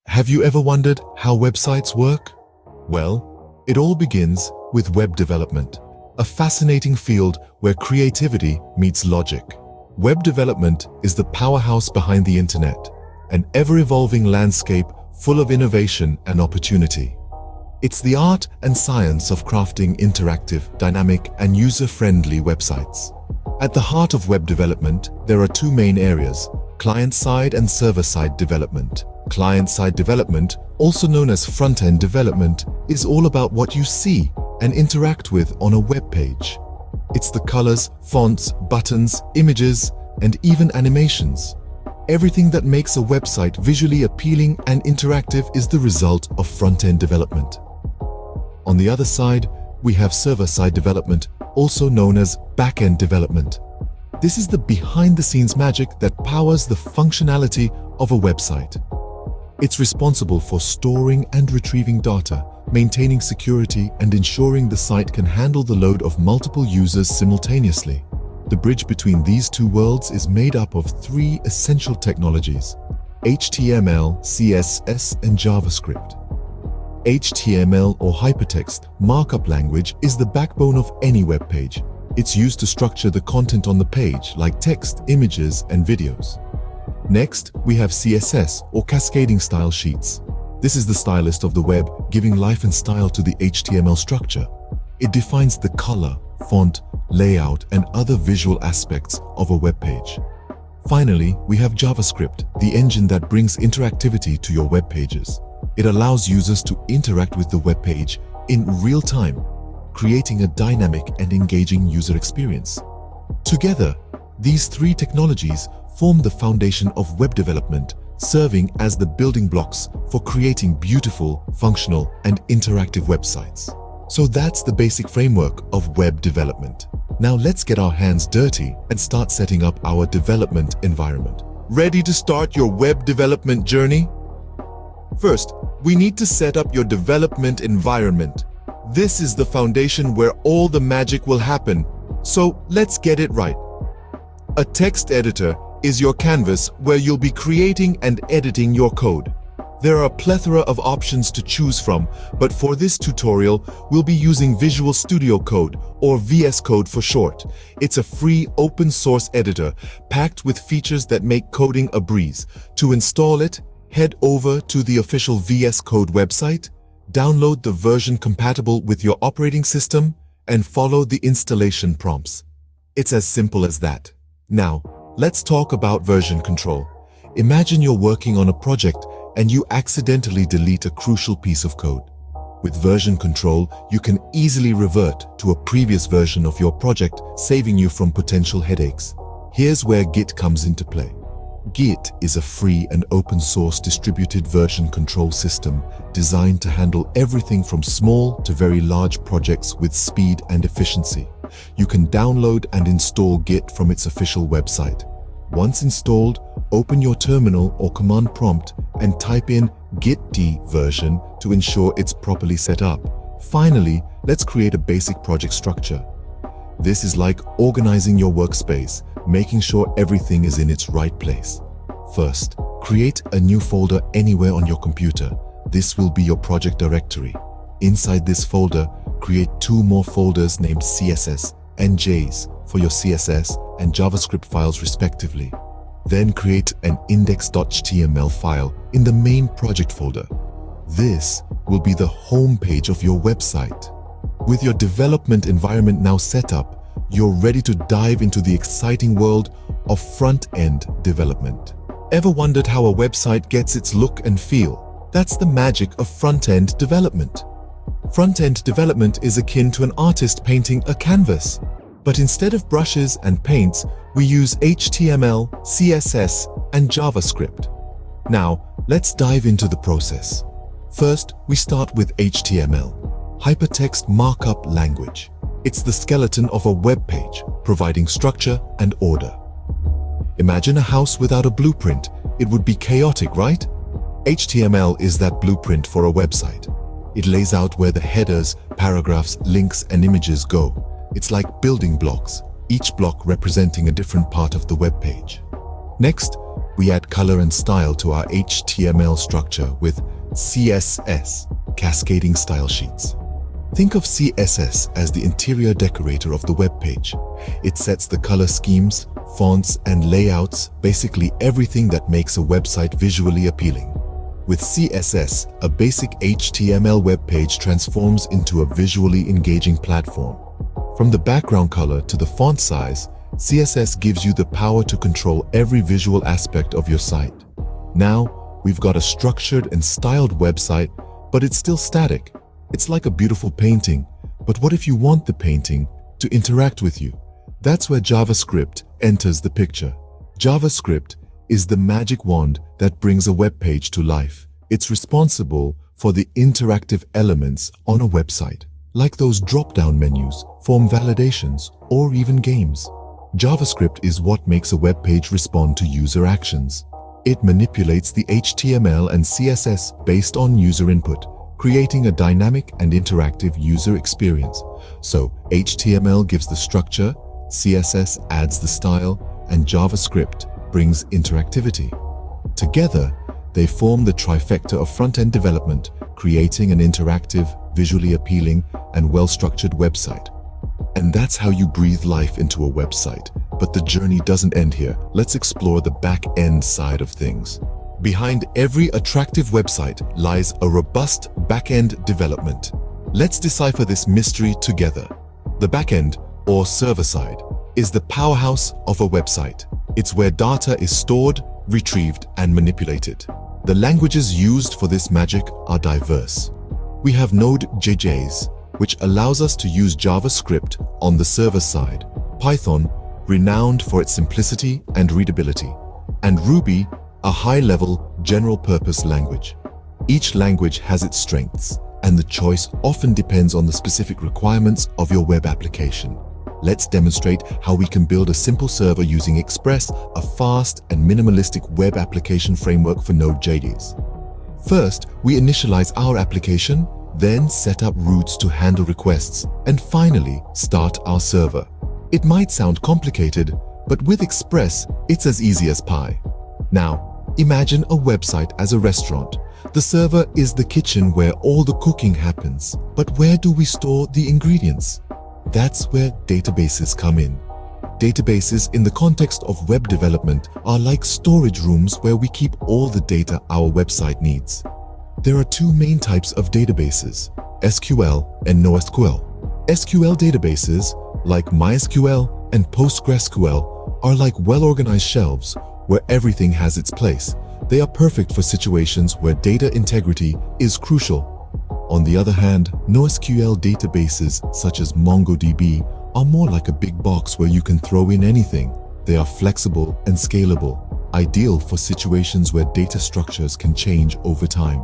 Have you ever wondered how websites work? Well, it all begins with web development, a fascinating field where creativity meets logic. Web development is the powerhouse behind the internet, an ever-evolving landscape full of innovation and opportunity. It's the art and science of crafting interactive, dynamic, and user-friendly websites. At the heart of web development, there are two main areas: client-side and server-side development. Client-side development, also known as front-end development, is all about what you see and interact with on a web page. It's the colors, fonts, buttons, images, and even animations. Everything that makes a website visually appealing and interactive is the result of front-end development. On the other side, we have server-side development, also known as back-end development. This is the behind-the-scenes magic that powers the functionality of a website. It's responsible for storing and retrieving data, maintaining security, and ensuring the site can handle the load of multiple users simultaneously. The bridge between these two worlds is made up of three essential technologies: HTML, CSS, and JavaScript. HTML, or hypertext markup language, is the backbone of any web page. It's used to structure the content on the page, like text, images, and videos. Next, we have CSS, or cascading style sheets. This is the stylist of the web, giving life and style to the HTML structure. It defines the color, font, layout, and other visual aspects of a web page. Finally, we have JavaScript, the engine that brings interactivity to your web pages. It allows users to interact with the web page in real time, creating a dynamic and engaging user experience. Together, these three technologies form the foundation of web development, serving as the building blocks for creating beautiful, functional, and interactive websites. So that's the basic framework of web development. Now let's get our hands dirty and start setting up our development environment. Ready to start your web development journey? First, we need to set up your development environment. This is the foundation where all the magic will happen. So let's get it right. A text editor is your canvas where you'll be creating and editing your code. There are a plethora of options to choose from, but for this tutorial, we'll be using Visual Studio Code, or VS Code for short. It's a free open-source editor packed with features that make coding a breeze. To install it, head over to the official VS Code website, download the version compatible with your operating system, and follow the installation prompts. It's as simple as that. Now, let's talk about version control. Imagine you're working on a project and you accidentally delete a crucial piece of code. With version control, you can easily revert to a previous version of your project, saving you from potential headaches. Here's where Git comes into play. Git is a free and open-source distributed version control system designed to handle everything from small to very large projects with speed and efficiency. You can download and install Git from its official website. Once installed, open your terminal or command prompt and type in git d version to ensure it's properly set up. Finally, let's create a basic project structure. This is like organizing your workspace, making sure everything is in its right place. First, create a new folder anywhere on your computer. This will be your project directory. Inside this folder, create two more folders named CSS and JS for your CSS and JavaScript files respectively. Then create an index.html file in the main project folder. This will be the home page of your website. With your development environment now set up, you're ready to dive into the exciting world of front-end development. Ever wondered how a website gets its look and feel? That's the magic of front-end development. Front-end development is akin to an artist painting a canvas. But instead of brushes and paints, we use HTML, CSS, and JavaScript. Now, let's dive into the process. First, we start with HTML, hypertext markup language. It's the skeleton of a web page, providing structure and order. Imagine a house without a blueprint. It would be chaotic, right? HTML is that blueprint for a website. It lays out where the headers, paragraphs, links, and images go. It's like building blocks, each block representing a different part of the web page. Next, We add color and style to our HTML structure with CSS, cascading style sheets. Think of CSS as the interior decorator of the web page. It sets the color schemes, fonts, and layouts, basically everything that makes a website visually appealing. With CSS, a basic HTML web page transforms into a visually engaging platform. From the background color to the font size, CSS gives you the power to control every visual aspect of your site. Now, we've got a structured and styled website, but it's still static. It's like a beautiful painting, but what if you want the painting to interact with you? That's where JavaScript enters the picture. JavaScript is the magic wand that brings a web page to life. It's responsible for the interactive elements on a website, like those drop-down menus, form validations, or even games. JavaScript is what makes a web page respond to user actions. It manipulates the HTML and CSS based on user input, creating a dynamic and interactive user experience. So, HTML gives the structure, CSS adds the style, and JavaScript brings interactivity. Together, they form the trifecta of front-end development, creating an interactive, visually appealing, and well-structured website. And that's how you breathe life into a website. But the journey doesn't end here. Let's explore the back-end side of things. Behind every attractive website lies a robust back-end development. Let's decipher this mystery together. The back-end, or server side, is the powerhouse of a website. It's where data is stored, retrieved, and manipulated. The languages used for this magic are diverse. We have Node.js, which allows us to use JavaScript on the server side, Python, renowned for its simplicity and readability, and Ruby, a high-level, general-purpose language. Each language has its strengths, and the choice often depends on the specific requirements of your web application. Let's demonstrate how we can build a simple server using Express, a fast and minimalistic web application framework for Node.js. First, we initialize our application, then set up routes to handle requests, and finally, start our server. It might sound complicated, but with Express, it's as easy as pie. Now, imagine a website as a restaurant. The server is the kitchen where all the cooking happens. But where do we store the ingredients? That's where databases come in. Databases in the context of web development are like storage rooms where we keep all the data our website needs. There are two main types of databases, SQL and NoSQL. SQL databases, like MySQL and PostgreSQL, are like well-organized shelves where everything has its place. They are perfect for situations where data integrity is crucial. On the other hand, NoSQL databases such as MongoDB are more like a big box where you can throw in anything. They are flexible and scalable, ideal for situations where data structures can change over time.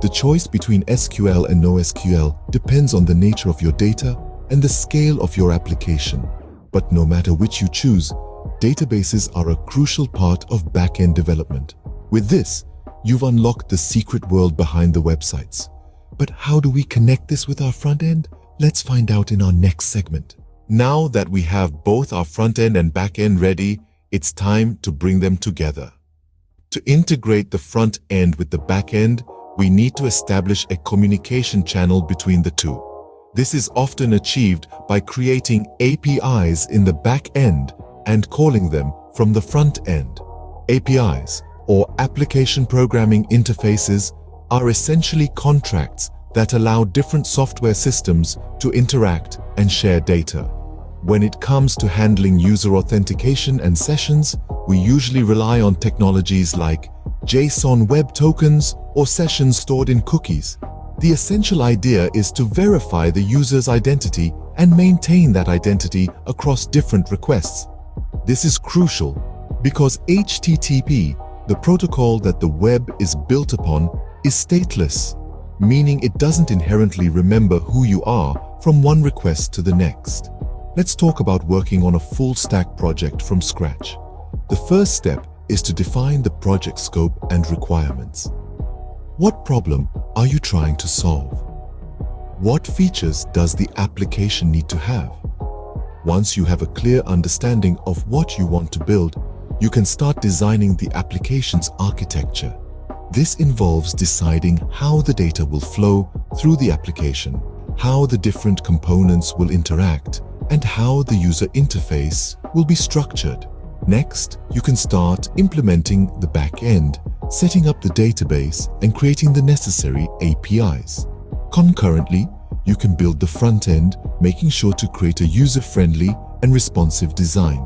The choice between SQL and NoSQL depends on the nature of your data and the scale of your application. But no matter which you choose, databases are a crucial part of back-end development. With this, you've unlocked the secret world behind the websites. But how do we connect this with our front end? Let's find out in our next segment. Now that we have both our front end and back end ready, it's time to bring them together. To integrate the front end with the back end, we need to establish a communication channel between the two. This is often achieved by creating APIs in the back end and calling them from the front end. APIs, or application programming interfaces, are essentially contracts that allow different software systems to interact and share data. When it comes to handling user authentication and sessions, we usually rely on technologies like JSON Web Tokens or sessions stored in cookies. The essential idea is to verify the user's identity and maintain that identity across different requests. This is crucial because HTTP, the protocol that the web is built upon, is stateless, meaning it doesn't inherently remember who you are from one request to the next. Let's talk about working on a full-stack project from scratch. The first step is to define the project scope and requirements. What problem are you trying to solve? What features does the application need to have? Once you have a clear understanding of what you want to build, you can start designing the application's architecture. This involves deciding how the data will flow through the application, how the different components will interact, and how the user interface will be structured. Next, you can start implementing the back end, setting up the database and creating the necessary APIs. Concurrently, you can build the front end, making sure to create a user-friendly and responsive design.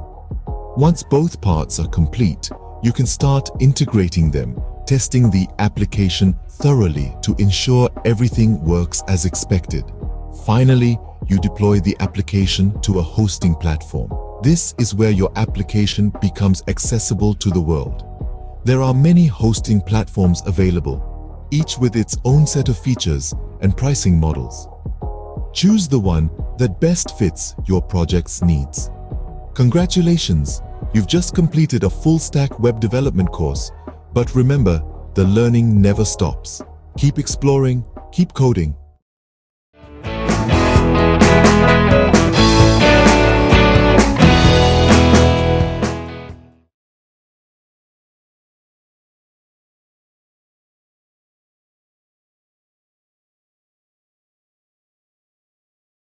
Once both parts are complete, you can start integrating them, testing the application thoroughly to ensure everything works as expected. Finally, you deploy the application to a hosting platform. This is where your application becomes accessible to the world. There are many hosting platforms available, each with its own set of features and pricing models. Choose the one that best fits your project's needs. Congratulations! You've just completed a full-stack web development course. But remember, the learning never stops. Keep exploring, keep coding,